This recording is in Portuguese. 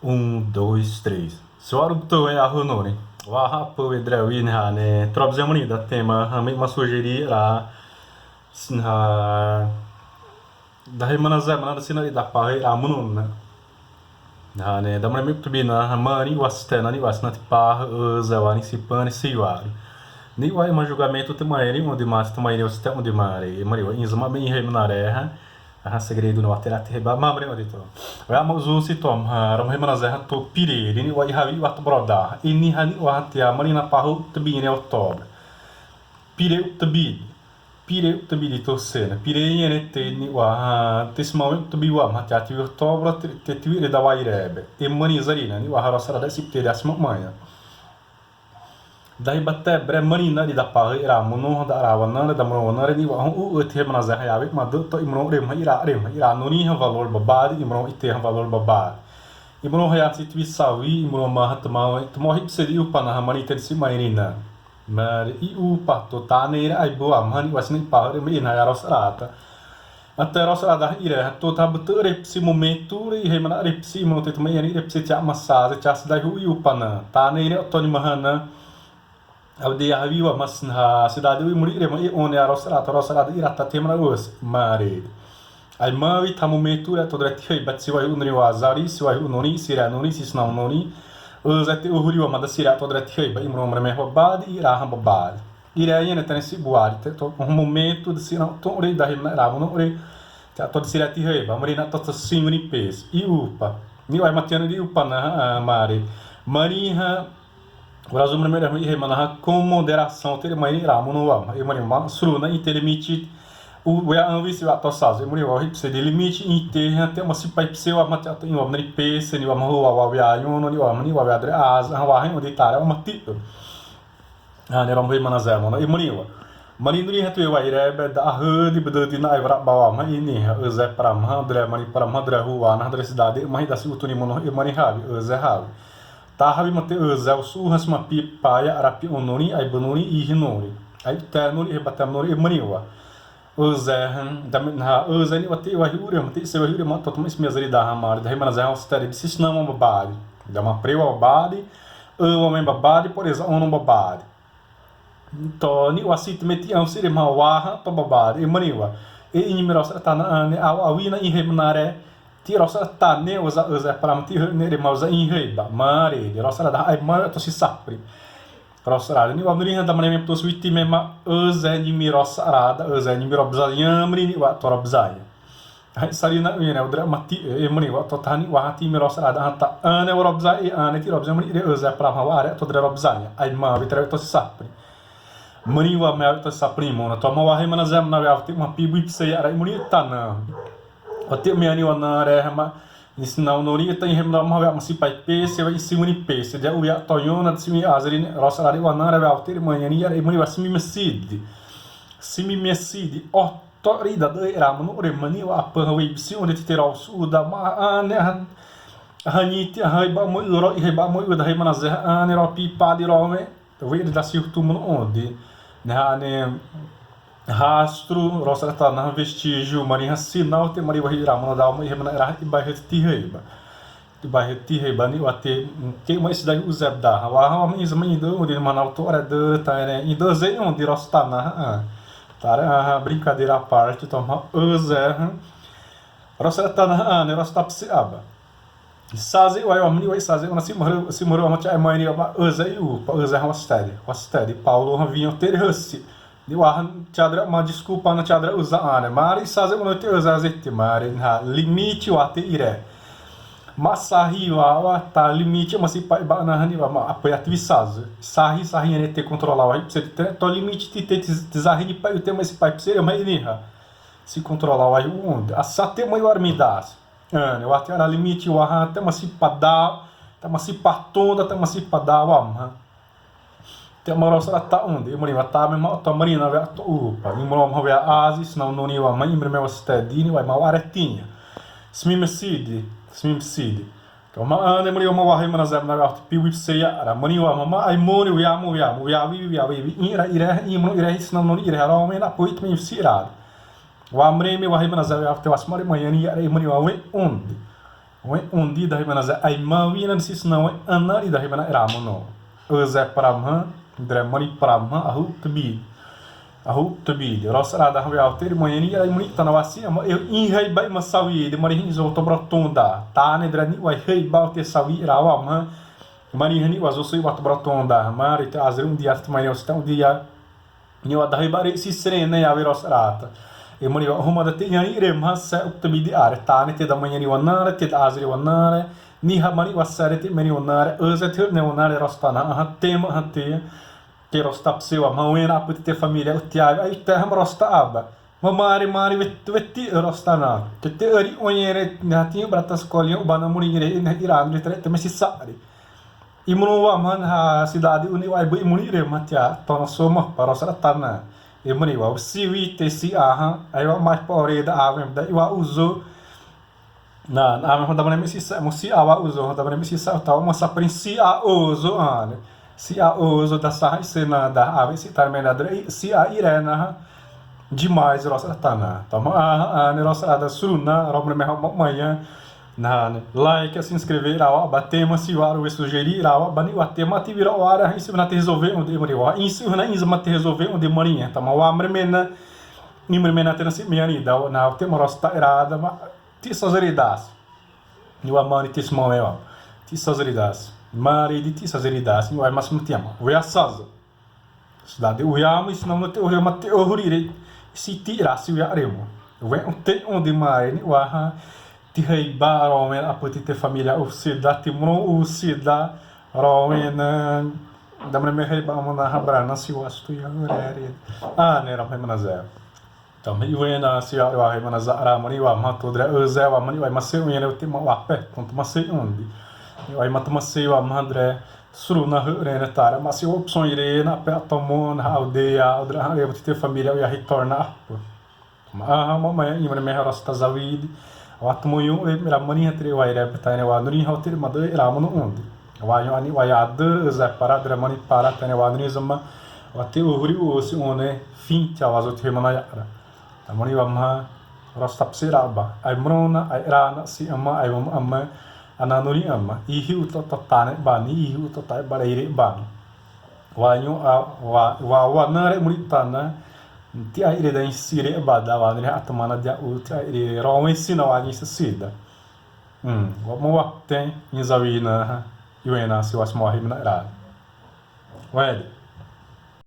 dois, três. Suarubto é a Runori. Wahapu Edrawin Hane. Trobzemuni da tema Hamik Masujiri ra. Dahil manazam na sinari da pahe Ramunun. Hane. Da mami tubina Hamani Wastena ni Wasnati Pah Zawani Sipani Siwari. Ni wai ma julgamento temaeri onde mais temaeri o sistema de mare. Mario Inzama bem remunareha. Segredo no aterate reba mamre odito wa mazu sitom ram hemana zah to pire ni wa havi wat broda ini hani wa hatia marina pahu tbine outubro pire tbidi to sena pire yene te ni wa tesmau tbi wa hatia ti outubro te ti da wa irebe e mani zarina ni wa harasara da sipte da asma manha daí baté bremani na da pahe era mono da rawana da mono ni wa u the mana za ya vek ma do to imro re ma ira no ni ha valor babad imro ite ha valor babad imro ha se twi sawi imro ma hatma to mo hip seri u pana ha mani ter si mairina mar I u pa to ta ne ai boa mani wasni pa re me na ya rosrata até rosrada ira to ta butu re si momento re he mana re si mo te to mai re si cha massa cha sa da u pana ta ne re to ni mahana Aldeia viva mas na cidade o muri rema e onde a rosarada irata temra os mare ai mai tamu metura toda que bat se vai unri wazari se vai unoni sira noni se não noni os até o huri ma da sira toda que vai imro mre me babad ira ham babad ira yene tan se buar to um momento de sira to ore da hemna ra no ore ta toda sira ti heba mari na to simuni pes e upa ni vai matiano di upa na mare mariha o razão primeiro é manaha com moderação ter mais ramu no am e mani ma suruna inte limite o é anvisi va tosaz e mani o hip se de limite inte até uma se pai pseu ama ta em omni pese ni ama ho wa ya yuno ni omni wa adre az wa hin odi tara uma tipo ne ram hoi manazamo e mani nuri hatu wa ire da hudi bedodi na ivra bawa ma ini o ze pram handre mani pram handre rua na handre cidade mai da se utuni mono e mani havi o ze havi Tahavi mate özel su hasma pi paia arapi onori ai bonori I hinori ai tanori e batamori e maniwa özel da na özel ni wate wa hiure mate se wa hiure mate totum ismezari da hamar da hemana zahal stari sis não babadi da uma prewa babadi o homem babadi por exemplo um babadi to ni wasit meti an sire ma waha to babadi e maniwa e inimeros ta na ne awina I hemnare ti rosa ta ne usa para ti ne de mausa in reba mare de rosa da ai mare to si sapri rosa ni wa mri da mane to switi mema usa ni mi rosa arada usa ni mi robza yamri ni wa to robza ai salina ne o dramati e mri wa to tani wa ti mi rosa arada ta ane wa robza e ane ti robza mri de usa para ma wa to de robza ai ma vitre to si sapri mri wa me to sapri mo to ma wa he mana zam na wa ti ma pibu pse ara mri ta na Ote meani wana rehma nisnau nori ta ihemna ma wa masi pai pe se vai simuni pe se ja uya toyona simi azrin rosari wana re wa ter manhani ya imuni wasimi mesidi o tori da de ramno ore mani wa apa we bisi onde te terau su da ma ane haniti hai ba mo ro i ba mo da hai mana ze ane ro pi pa di ro me we da si tu mon onde na ne rastro rosa tá na vestígio marinha sinal te maria vai ramona da uma irmã era e bairro tirreiba ni wate que mais daí o zebda wa ma is mãe do de manal to era de tá né e do zé onde rosa tá na tá brincadeira à parte toma o zé rosa tá na né rosa tá psiaba saze wa amni wa saze ona se morou uma tia mãe ni o zé o zé hostede Paulo vinha ter russi Di wahan cadra ma desculpa na cadra usa ane mari saze mono te usa zette mari ha limite wa te ire masahi wa ta limite ma si pai ba na hani ma apoia sahi ne te controlar wa você to limite te zahini pai o te mais pai pse ma iniha se controlar wa onde a sate mai armidas ane wa te ara limite wa ha te ma si pada te ma si patonda te ma si pada wa te marosa ta onde mori ta me ma to marina va to upa in moro ma va asis não noni wa mai me wa stedini wa ma aretinha smimsidi to ma ane mori ma wa hai mana zam na va pi wip se ya ra mori wa ma ai mori wa vi ira imno ira is não noni ira ra me na poit me sirad wa mre me wa hai mana zam va te was mari ma yani ya mori wa we onde Wen undi dahi mana za ai mawi nan sis na wen anna i dahi mana ramono. Ze pramha dre mani pramha ahu tbi ros ada ha ya ter moyeni ai muni tanawasi ama eu in hai bai masawi de mari hin zo to brotonda ta ne dre ni wai hai ba te sawi rawa ma mani hani wazo sui wat brotonda mari te azre dia at mani osta dia ni wa dahi bari sisrena ya ros rata e mani homa da te yani remha sa tbi di are ta ne te da mani wanare te azre wanare ni ha mani wasare te mani wanare ze te ne wanare rostana ha tema ha te que rosta pseu ma wena puti te família o tiago ai te ham rosta aba ma mari vetti rosta na te ori onere na tinha brata escolinha o bana muringire na irado de te me sisari imuno wa man ha cidade uni wa bu imunire matia tona soma para rosta tana e mani wa siwi te si aha ai wa mais pore da ave da wa uso na ave da me sisa mo si awa uso da me sisa ta uma sa prinsi a uso ane si a uso da sarra cena da ave se terminador si a irena demais rosa tana tamo a rosa da suruna romre me manhã na like se inscrever a batema se o sugerir a bani o tema te vira hora isso na te resolver onde mori o isso na isso te resolver onde morinha tamo o amre mena ni mena te se miani da na tema rosa irada ma ti sozeridas ni o amani ti smão ti sozeridas mari di ti sazeridas ni vai mas mutiama o ya saza cidade o ya mas não te o mate o hurire si ti rasi o ya remo vem te onde mari ni wa ti hei ba romen a petite família o cidade ti mro o cidade romen da me hei ba mona habrana si o astu ya rere ne ram hei manaza então me uena si ya wa hei manaza ra mari wa ma to dre o ze wa mani vai mas o ya te ma wa pe quanto mas onde ai matamasei wa madre suru na rena tara mas eu opção irei na petomon na aldeia odra eu ter família eu ia retornar mamãe e minha mãe rosta zavid o atmoyu era mani entre o aire betane wa nuri hotel madre era mano onde wa yo ani wa yader za para dra mani para tane wa nuri zama o te o huri o se one fim tia wazo te mana yara tamani wa ma rosta psiraba ai mrona ai rana si ama ai amma ananuri ama ihi uto totane bani ihi uto tai baraire bani wanyu wa nare muritana ti aire da insire bada wa ne atmana dia uti aire romen sina wa ni sida wa mo wa tem inzawina yuena si was morre na ra wed